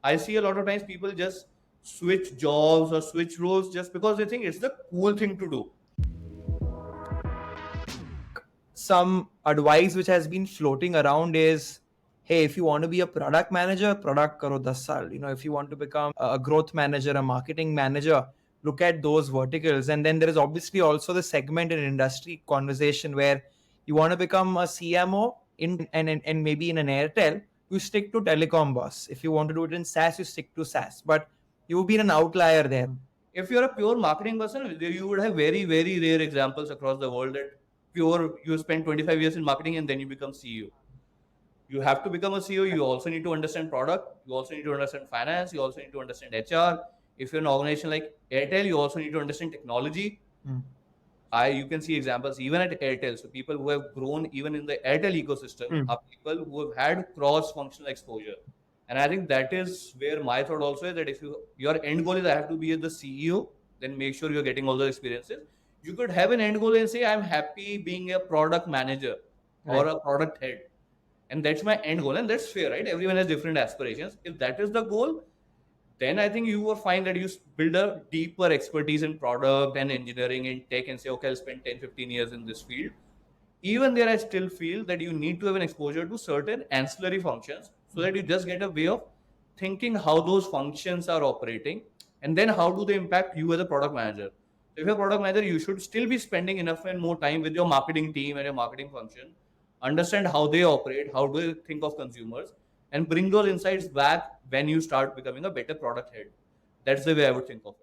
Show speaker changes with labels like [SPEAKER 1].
[SPEAKER 1] I see a lot of times people just switch jobs or switch roles just because they think it's the cool thing to do.
[SPEAKER 2] Some advice which has been floating around is, hey, if you want to be a product manager, product karo 10 saal. If you want to become a growth manager, a marketing manager, look at those verticals. And then there is obviously also the segment in industry conversation where you want to become a CMO and maybe in an Airtel, you stick to telecom, boss. If you want to do it in SaaS, you stick to SaaS. But you've been an outlier there.
[SPEAKER 1] If you're a pure marketing person, you would have very, very rare examples across the world that you spend 25 years in marketing and then you become CEO. You have to become a CEO. You also need to understand product. You also need to understand finance. You also need to understand HR. If you're an organization like Airtel, you also need to understand technology. You can see examples even at Airtel. So people who have grown even in the Airtel ecosystem are people who have had cross-functional exposure. And I think that is where my thought also is that if your end goal is I have to be the CEO, then make sure you're getting all the experiences. You could have an end goal and say I'm happy being a product manager or a product head, and that's my end goal, and that's fair, right? Everyone has different aspirations. If that is the goal, then I think you will find that you build a deeper expertise in product and engineering and tech and say, okay, I'll spend 10, 15 years in this field. Even there, I still feel that you need to have an exposure to certain ancillary functions so that you just get a way of thinking how those functions are operating and then how do they impact you as a product manager. So if you're a product manager, you should still be spending enough and more time with your marketing team and your marketing function, understand how they operate, how do they think of consumers, and bring those insights back when you start becoming a better product head. That's the way I would think of it.